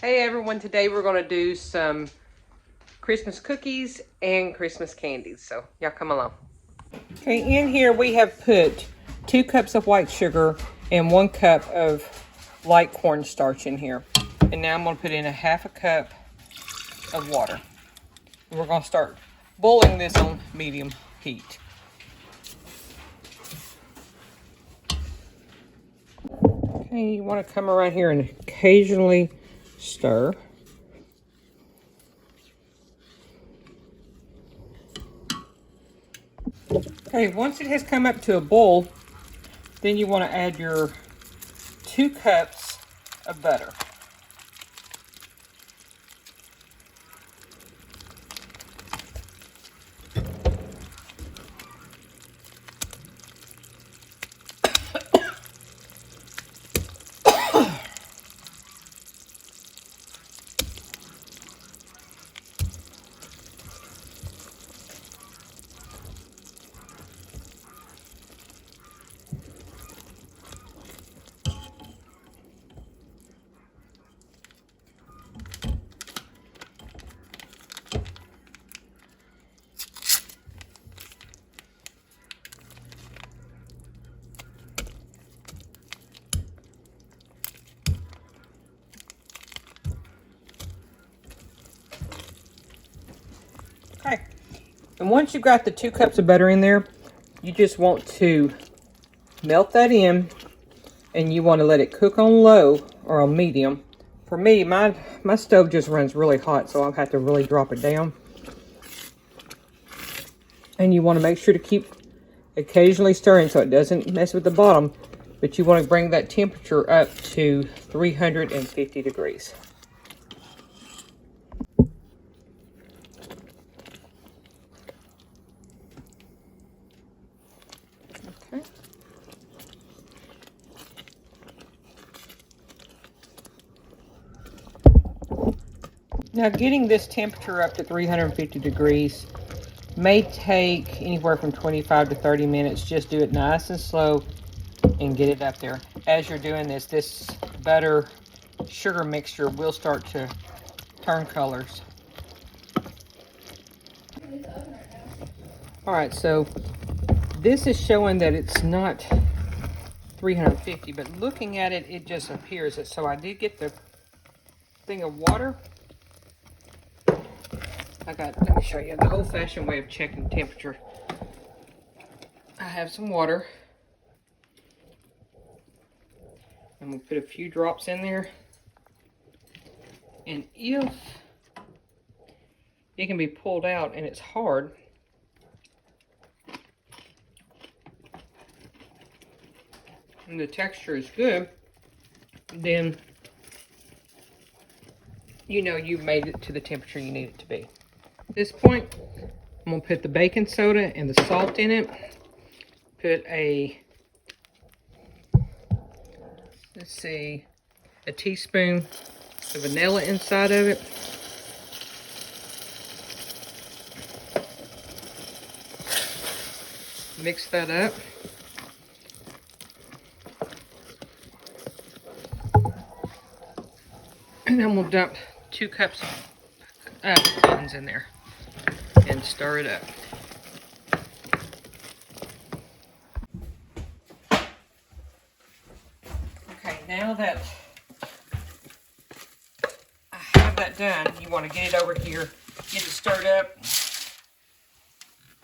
Hey everyone, today we're going to do some Christmas cookies and Christmas candies, so y'all come along. Okay, in here we have put 2 cups of white sugar and 1 cup of light cornstarch in here. And now I'm going to put in a half a cup of water. And we're going to start boiling this on medium heat. Okay, you want to come around here and occasionally stir. Okay, once it has come up to a boil, then you want to add your 2 cups of butter. Okay, and once you've got the 2 cups of butter in there, you just want to melt that in, and you want to let it cook on low or on medium. For me, my stove just runs really hot, so I'll have to really drop it down. And you want to make sure to keep occasionally stirring so it doesn't mess with the bottom, but you want to bring that temperature up to 350 degrees. Okay. Now getting this temperature up to 350 degrees may take anywhere from 25 to 30 minutes. Just do it nice and slow and get it up there. As you're doing this, this butter sugar mixture will start to turn colors. Alright, so this is showing that it's not 350, but looking at it, it just appears it. So I did get the thing of water. Let me show you the old-fashioned way of checking temperature. I have some water. I'm going to put a few drops in there. And if it can be pulled out and it's hard, and the texture is good, then you know you've made it to the temperature you need it to be. At this point, I'm going to put the baking soda and the salt in it. Put a teaspoon of vanilla inside of it. Mix that up. And then we'll dump 2 cups of beans in there and stir it up. Okay, now that I have that done, you want to get it over here, get it stirred up.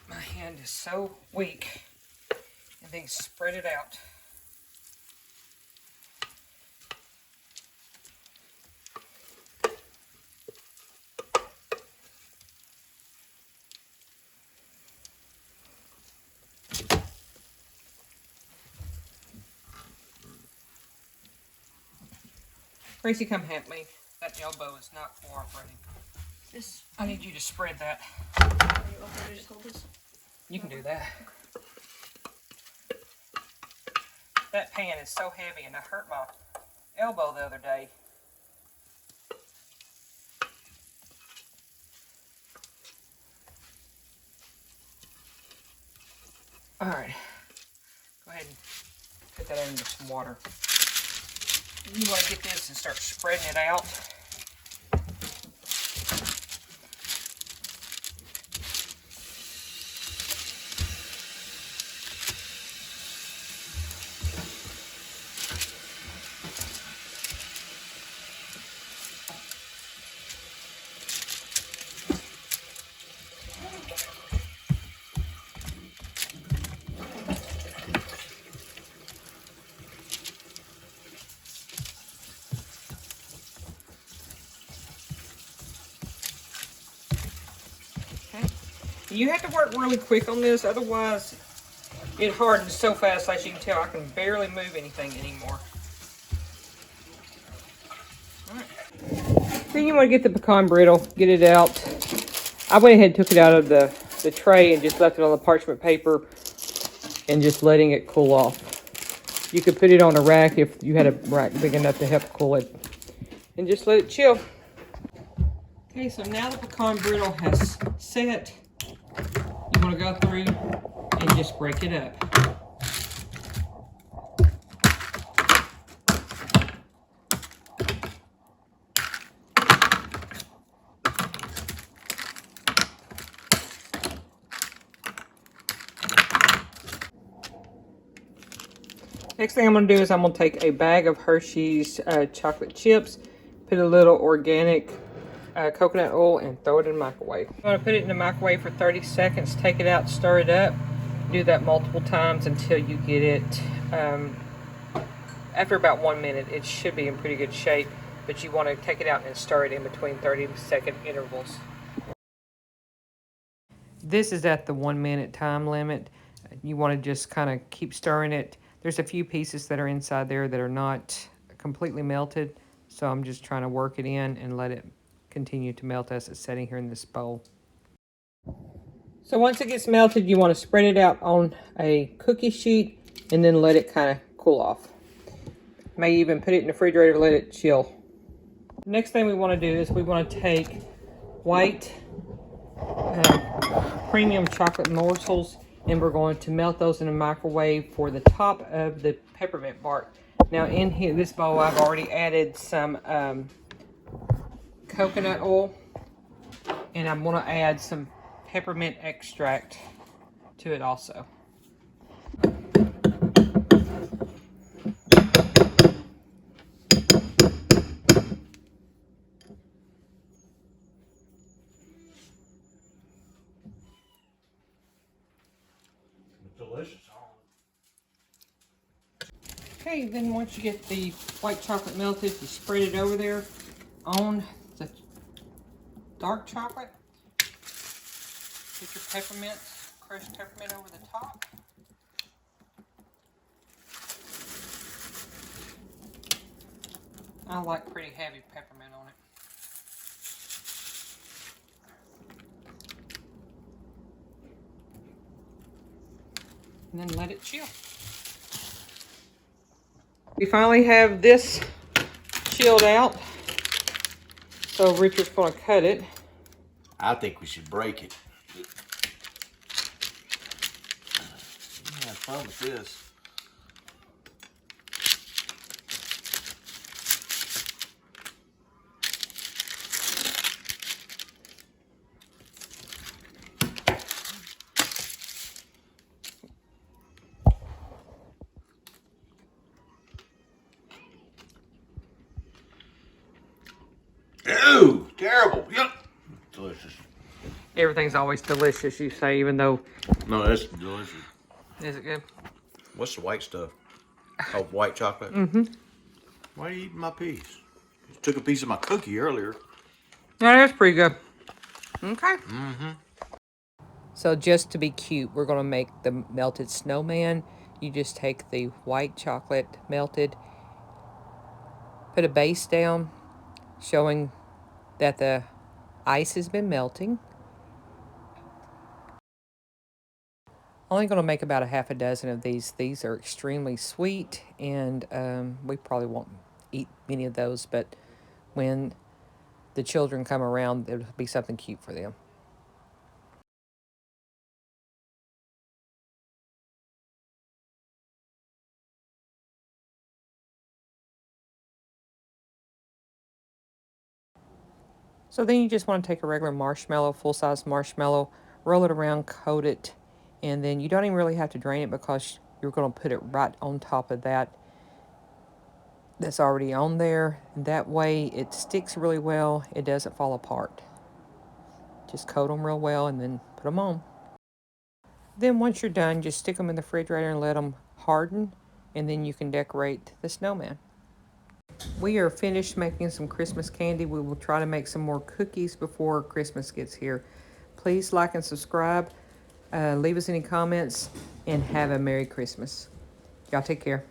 My hand is so weak, and then spread it out. Gracie, come help me. That elbow is not cooperating. I need you to spread that. Are you okay to just hold this? You can do that. That pan is so heavy, and I hurt my elbow the other day. All right. Go ahead and put that into some water. You want to get this and start spreading it out. You have to work really quick on this, otherwise it hardens so fast. As you can tell, I can barely move anything anymore. Then you want to get the pecan brittle, get it out. I went ahead and took it out of the tray and just left it on the parchment paper and just letting it cool off. You could put it on a rack if you had a rack big enough to help cool it. And just let it chill. Okay, so now the pecan brittle has set. You want to go through and just break it up. Next thing I'm going to do is I'm going to take a bag of Hershey's chocolate chips, put a little organic coconut oil, and throw it in the microwave. I'm going to put it in the microwave for 30 seconds, take it out, stir it up. Do that multiple times until you get it, after about 1 minute, it should be in pretty good shape, but you want to take it out and stir it in between 30-second intervals. This is at the 1 minute time limit. You want to just kind of keep stirring it. There's a few pieces that are inside there that are not completely melted, so I'm just trying to work it in and let it continue to melt as it's sitting here in this bowl. So once it gets melted, you want to spread it out on a cookie sheet and then let it kind of cool off. May even put it in the refrigerator, let it chill. Next thing we want to do is we want to take white premium chocolate morsels, and we're going to melt those in the microwave for the top of the peppermint bark. Now in here, this bowl, I've already added some coconut oil, and I'm going to add some peppermint extract to it also. Delicious. Okay, then once you get the white chocolate melted, you spread it over there on the dark chocolate. Put your peppermint, crushed peppermint over the top. I like pretty heavy peppermint on it. And then let it chill. We finally have this chilled out. So Richard's going to cut it. I think we should break it. Have fun with this. Ew, terrible. Yep. Delicious. Everything's always delicious, you say, even though... No, that's delicious. Is it good? What's the white stuff? Oh, white chocolate? Mm-hmm. Why are you eating my piece? You took a piece of my cookie earlier. Yeah, that's pretty good. Okay. Mm-hmm. So just to be cute, we're going to make the melted snowman. You just take the white chocolate melted, put a base down, showing that the ice has been melting. Only going to make about a half a dozen of these. These are extremely sweet, and we probably won't eat many of those, but when the children come around, it'll be something cute for them. So then you just want to take a regular marshmallow, full-size marshmallow, roll it around, coat it, and then you don't even really have to drain it because you're going to put it right on top of that that's already on there. And that way it sticks really well. It doesn't fall apart. Just coat them real well and then put them on. Then once you're done, just stick them in the refrigerator and let them harden, and then you can decorate the snowman. We are finished making some Christmas candy. We will try to make some more cookies before Christmas gets here. Please like and subscribe. Leave us any comments, and have a Merry Christmas. Y'all take care.